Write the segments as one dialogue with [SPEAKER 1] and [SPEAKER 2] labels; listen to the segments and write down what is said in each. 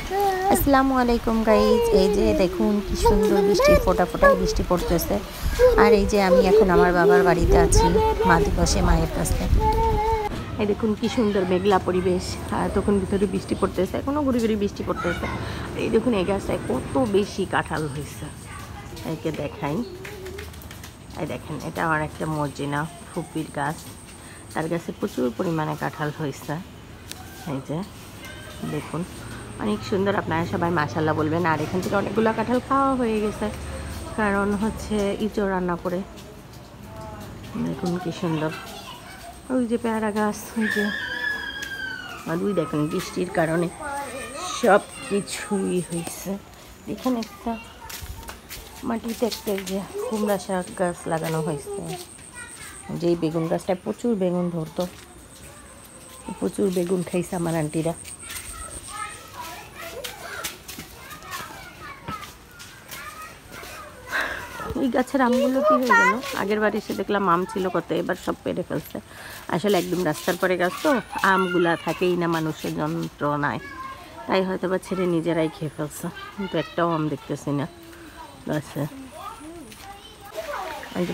[SPEAKER 1] আসসালামু আলাইকুম গাইজ। এই যে দেখুন কি সুন্দর বৃষ্টি, ফোঁটা ফোঁটায় বৃষ্টি পড়তেছে। আর এই যে আমি এখন আমার বাবার বাড়িতে আছি, মা দিবসে মায়ের কাছে। এই দেখুন কি সুন্দর মেঘলা পরিবেশ, আর তখন ভিতরে বৃষ্টি পড়তেছে, এখনও ঘুরি ঘুরি বৃষ্টি পড়তেছে। এই দেখুন এই গাছটায় কত বেশি কাঁঠাল হয়েছে, একে দেখাই। এই দেখেন, এটা আমার একটা মর্জিনা ফুপির গাছ, তার গাছে প্রচুর পরিমাণে কাঁঠাল হয়েছে। এই যে দেখুন অনেক সুন্দর, আপনারা সবাই মাশাআল্লাহ বলবেন। আর এখান থেকে অনেকগুলো কাঁঠাল খাওয়া হয়ে গেছে, কারণ হচ্ছে ইঁচড় রান্না করে। দেখুন কি সুন্দর, ওই যে পেয়ারা গাছ, ওই যে, আর ওই দেখুন বৃষ্টির কারণে সব কিছুই হয়েছে। এখানে একটা মাটিতে একটা যে কুমড়া শাক গাছ লাগানো হয়েছে, যেই বেগুন গাছটায় প্রচুর বেগুন ধরতো, প্রচুর বেগুন খাইছে আমার আন্টিরা। ওই গাছের আমগুলো কী হয়ে গেল, আগের বার এসে দেখলাম আম ছিল কত, এবার সব পেড়ে ফেলছে। আসলে একদম রাস্তার পরে গাছ তো, আমগুলা থাকেই না মানুষের যন্ত্রণায়, তাই হয়তো বা ছেড়ে নিজেরাই খেয়ে ফেলছে। কিন্তু একটাও আম দেখতেছি না গাছে।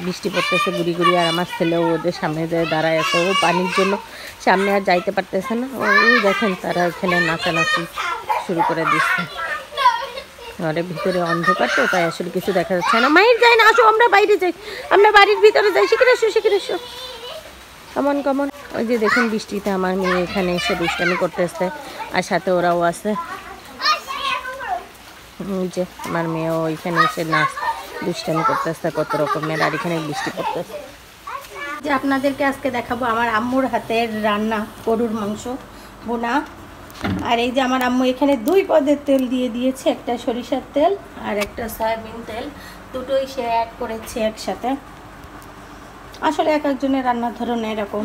[SPEAKER 1] বৃষ্টি পড়তেছে গুড়ি গুড়ি, আর আমার ছেলেও ওদের সামনে যায় দাঁড়ায় আছে, ও পানির জন্য সামনে আর যাইতে পারতেছে না। ওই দেখেন তারা এখানে নাচানাচি শুরু করে দিচ্ছে। ঘরের ভিতরে অন্ধকার তো, তাই আসলে কিছু দেখা যাচ্ছে না। মায়ের যাই না, আসো আমরা বাইরে যাই, আমরা বাড়ির ভিতরে যাই, শিখে এসো কেমন কেমন। ওই যে দেখুন বৃষ্টিতে আমার মেয়ে এখানে এসে দুষ্টামি করতেছে, আর সাথে ওরাও আছে। ওই যে আমার মেয়েও ওইখানে এসে নাচ দুষ্টামি করতেছে কত রকমের, আর এখানে বৃষ্টি পড়তেছে। যে আপনাদেরকে আজকে দেখাবো আমার আম্মুর হাতের রান্না, গরুর মাংস বোনা। আর এই যে আমার আম্মু এখানে 2 পদের তেল দিয়ে দিয়েছে, একটা সরিষার তেল আর একটা সয়াবিন তেল, দুটোই সে অ্যাড করেছে একসাথে। আসলে এক একজনের রান্নার ধরন এরকম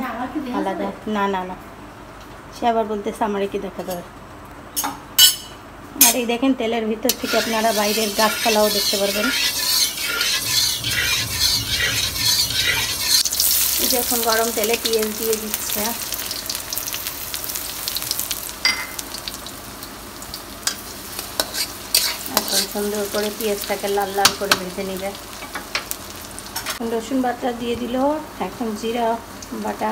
[SPEAKER 1] আলাদা। না না না, সে আবার বলতেছে আমারে কি দেখা দেবে। আর এই দেখেন তেলের ভিতর থেকে আপনারা বাইরের গাছপালাও দেখতে পারবেন। যখন গরম তেলে পেঁয়াজ দিয়ে দিচ্ছে, এখন সুন্দর করে পেঁয়াজটাকে লাল লাল করে ভেজে নিবে। রসুন বাটা দিয়ে দিল, এখন জিরা বাটা,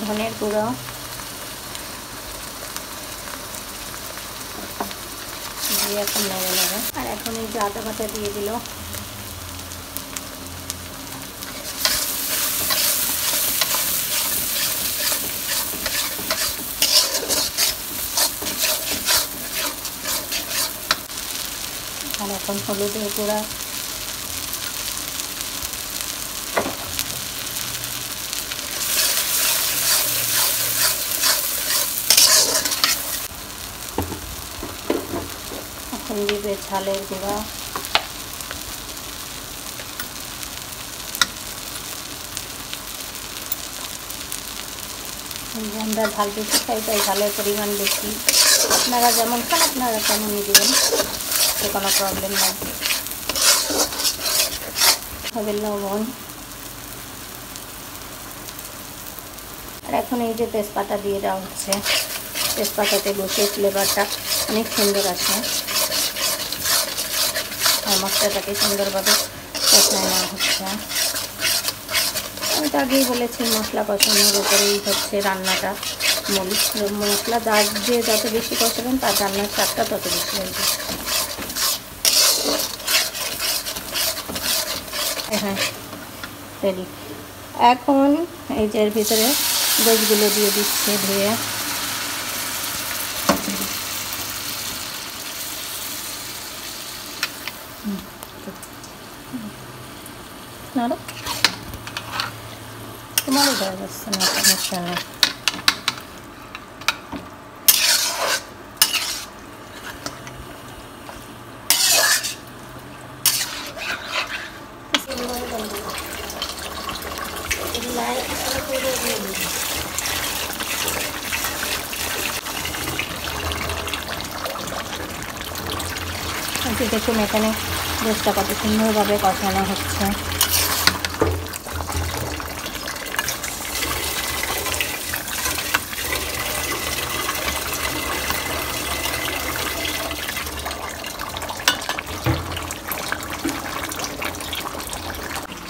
[SPEAKER 1] ধনের গুঁড়ো, দিয়ে এখন নেড়ে নেবে। আর এখন এই যে আদা বাটা দিয়ে দিল, আর এখন হলুদের গুঁড়া, এখন দিবে ঝালের গুঁড়া, আমরা ঝাল বেশি খাই, তাই ঝালের পরিমাণ বেশি। আপনারা যেমন খান আপনারা তেমনই দেবেন, তো কোনো প্রবলেম নেই। হবে লবণ। আর এখন এই যে তেজপাতা দিয়ে দেওয়া হচ্ছে, তেজপাতাতে বসে ফ্লেভারটা অনেক সুন্দর আছে, আর মশলাটাকে সুন্দরভাবে কষায় নেওয়া হচ্ছে। আমি তো আগেই বলেছি মশলা কষানোর উপরেই হচ্ছে রান্নাটা মূল। মশলা দিয়ে যত বেশি কষাবেন তার রান্নার স্বাদটা তত বেশি হয়েছে। হ্যাঁ রেডি। এখন এই যে এর ভিতরে গোছগুলো দিয়ে দিচ্ছে ধুয়ে। না তোমারও দেওয়া যাচ্ছে না, সমস্যা নেই। দেখুন এখানে গোশটা কত সুন্দরভাবে কষানো হচ্ছে।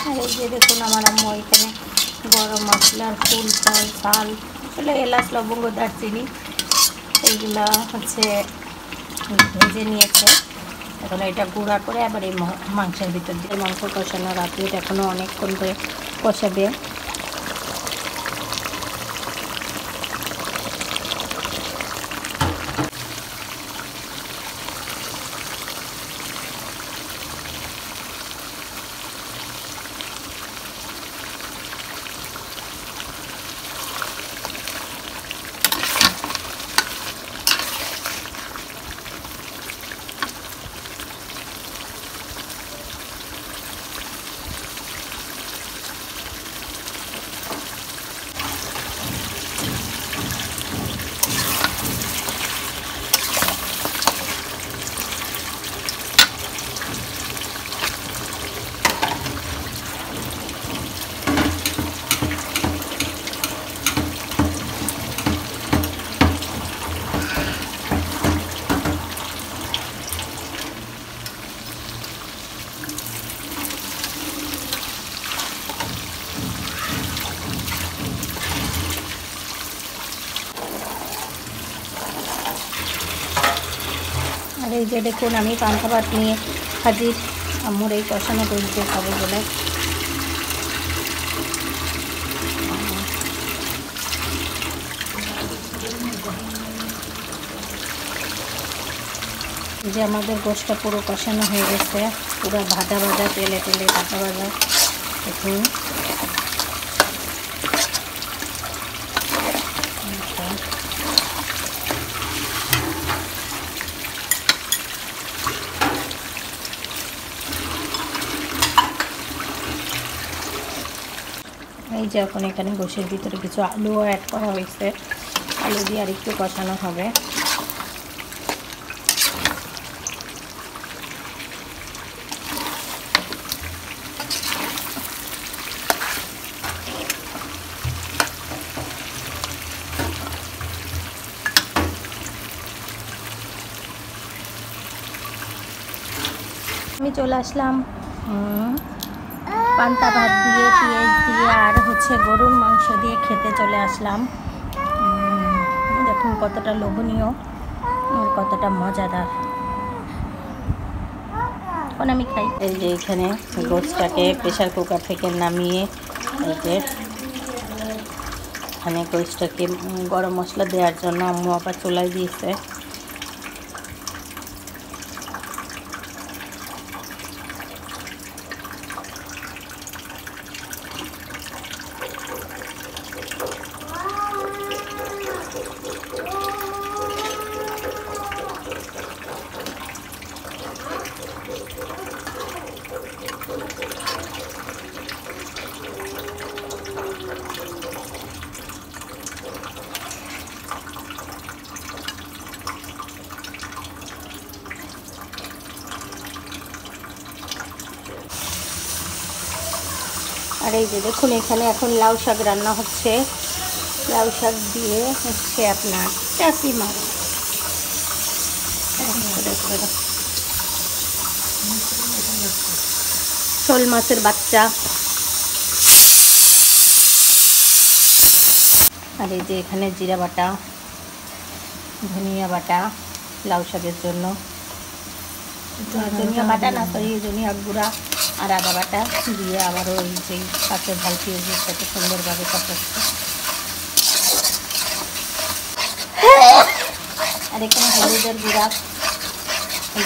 [SPEAKER 1] আর এই যে দেখুন আমার আম্মু এখানে গরম মশলার ফুল ফল ঝাল আসলে এলাচ লবঙ্গ দারচিনি এইগুলা হচ্ছে ভেজে নিয়েছে। এখন এটা গুঁড়া করে আবার এই মাংসের ভিতর দিয়ে মাংস কষানো রাখবে। এটা এখনও অনেকক্ষণ ধরে কষাবে। আর এই যে দেখুন আমি পান্তা ভাত নিয়ে হাজির। আম্মুর এই কষানো তৈরিতে খাবো বলে। যে আমাদের গোশটা পুরো কষানো হয়ে গেছে, পুরো ভাজা ভাজা তেলে তেলে ভাজা ভাজা। দেখুন এই যে এখন এখানে গোশের ভিতরে কিছু আলুও অ্যাড করা হয়েছে। আলু দিয়ে আর একটু কষানো হবে। আমি চলে আসলাম পান্তা ভাত দিয়ে পেঁয়াজ দিয়ে আর হচ্ছে গরুর মাংস দিয়ে খেতে চলে আসলাম। দেখুন কতটা লোভনীয় আর কতটা মজাদার। এখন আমি খাই। এই যে এখানে গোশটাকে প্রেশার কুকার থেকে নামিয়ে এই যে এখানে গোশটাকে গরম মশলা দেওয়ার জন্য আম্মু আবার চুলায় দিয়েছে। আর এই যে দেখুন এখানে এখন লাউ শাক রান্না হচ্ছে। লাউ শাক দিয়ে হচ্ছে আপনার চাষি মাছ, শোল মাছের বাচ্চা। আর এই যে এখানে জিরা বাটা, ধনিয়া বাটা লাউ শাকের জন্য, ধনিয়া বাটা না সরি ধনিয়া গুঁড়া আর আদা বাটা দিয়ে আবারও ওই যে কাঁচা ঝাল পেঁয়াজের সাথে সুন্দরভাবে কষাচ্ছে। আর এখানে হলুদের গুঁড়া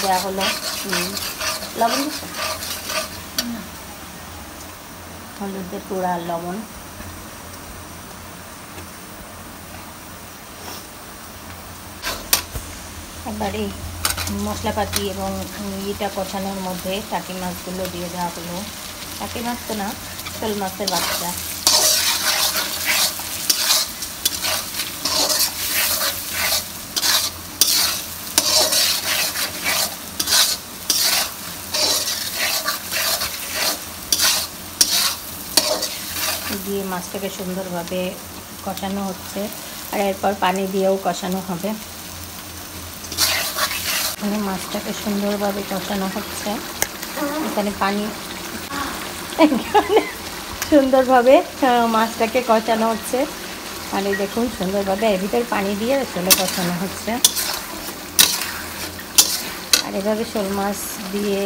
[SPEAKER 1] দেওয়া হলো, লবণ দিচ্ছে, হলুদের গুঁড়া আর লবণ। এবারে মশলাপাতি এবং ইটা কষানোর মধ্যে টাকি মাছগুলো দিয়ে দেওয়া হলো। টাকি মাছ তো না, শোল মাছের বাচ্চা। দিয়ে মাছটাকে সুন্দরভাবে কষানো হচ্ছে। আর এরপর পানি দিয়েও কষানো হবে। এখানে মাছটাকে সুন্দরভাবে কষানো হচ্ছে। এখানে পানি এখানে সুন্দরভাবে মাছটাকে কষানো হচ্ছে। আর এই দেখুন সুন্দরভাবে এর ভিতরে পানি দিয়ে আসলে কষানো হচ্ছে। আর এভাবে শোল মাছ দিয়ে,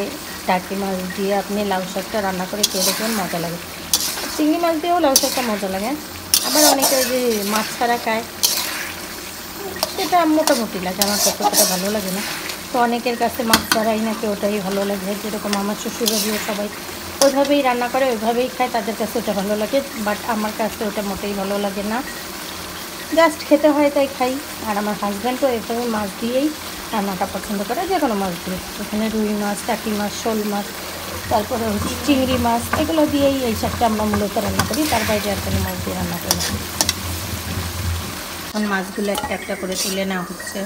[SPEAKER 1] টাকি মাছ দিয়ে আপনি লাউ শাকটা রান্না করে খেয়ে দেখবেন, মজা লাগে। চিংড়ি মাছ দিয়েও লাউ শাকটা মজা লাগে। আবার অনেকে যে মাছ ছাড়া খায়, সেটা মোটামুটি লাগে, আমার ততটা ভালো লাগে না। তো অনেকের কাছে মাছ ছাড়াই নাকি ওটাই ভালো লাগে, যেরকম আমার শ্বশুরবাড়িও সবাই ওইভাবেই রান্না করে, ওইভাবেই খায়, তাদের কাছে ওটা ভালো লাগে। বাট আমার কাছে ওটা মোটেই ভালো লাগে না, জাস্ট খেতে হয় তাই খাই। আর আমার হাজব্যান্ডও এভাবে মাছ দিয়েই রান্নাটা পছন্দ করে, যে কোনো মাছ দিয়ে। এখানে রুই মাছ, টাকি মাছ, শোল মাছ, তারপরে হচ্ছে চিংড়ি মাছ, এগুলো দিয়েই এই শাকটা আমরা মূলত রান্না করি, তার বাইরে আর কোনো মাছ দিয়ে রান্না করি না। এখন মাছগুলো একটা একটা করে তুলে নেওয়া হচ্ছে।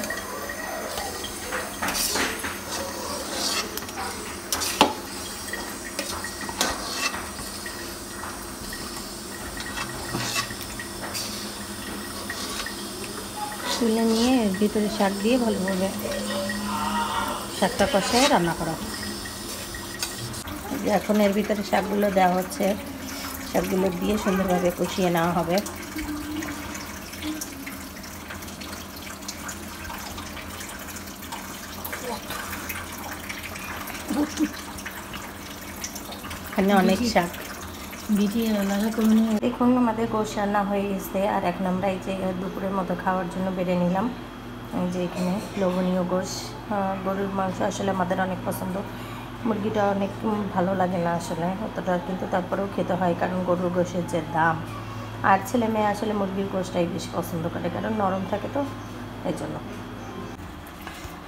[SPEAKER 1] তুলে নিয়ে এর ভিতরে শাক দিয়ে ভালোভাবে শাকটা কষায় রান্না করা। এখন এর ভিতরে শাকগুলো দেওয়া হচ্ছে, শাকগুলো দিয়ে সুন্দরভাবে কষিয়ে নেওয়া হবে। এখানে অনেক শাক। দেখুন আমাদের গোশ রান্না হয়ে গেছে। আর এখন আমরা এই যে দুপুরের মতো খাওয়ার জন্য বেড়ে নিলাম। এই যে এখানে লোভনীয় গোশ, গরুর মাংস আসলে আমাদের অনেক পছন্দ। মুরগিটা অনেক ভালো লাগে না আসলে অতটা, কিন্তু তারপরেও খেতে হয়, কারণ গরুর গোশের যে দাম। আর ছেলে মেয়ে আসলে মুরগির গোশটাই বেশি পছন্দ করে, কারণ নরম থাকে তো, এই জন্য।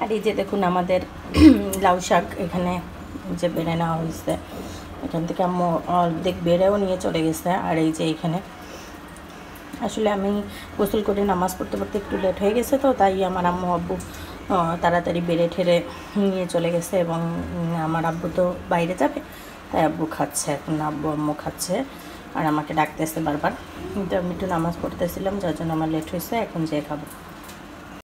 [SPEAKER 1] আর এই যে দেখুন আমাদের লাউ শাক এখানে যে বেড়ে নেওয়া হয়েছে, এখান থেকে আম্মু অর্ধেক বেড়েও নিয়ে চলে গেছে। আর এই যে এখানে আসলে আমি গোসল করে নামাজ পড়তে পড়তে একটু লেট হয়ে গেছে, তো তাই আমার আম্মু আব্বু তাড়াতাড়ি বেড়ে ঠেড়ে নিয়ে চলে গেছে। এবং আমার আব্বু তো বাইরে যাবে, তাই আব্বু খাচ্ছে এখন, আব্বু আম্মু খাচ্ছে। আর আমাকে ডাকতেছে বারবার, কিন্তু আমি একটু নামাজ পড়তেছিলাম, যার জন্য আমার লেট হয়েছে, এখন যেয়ে খাবো।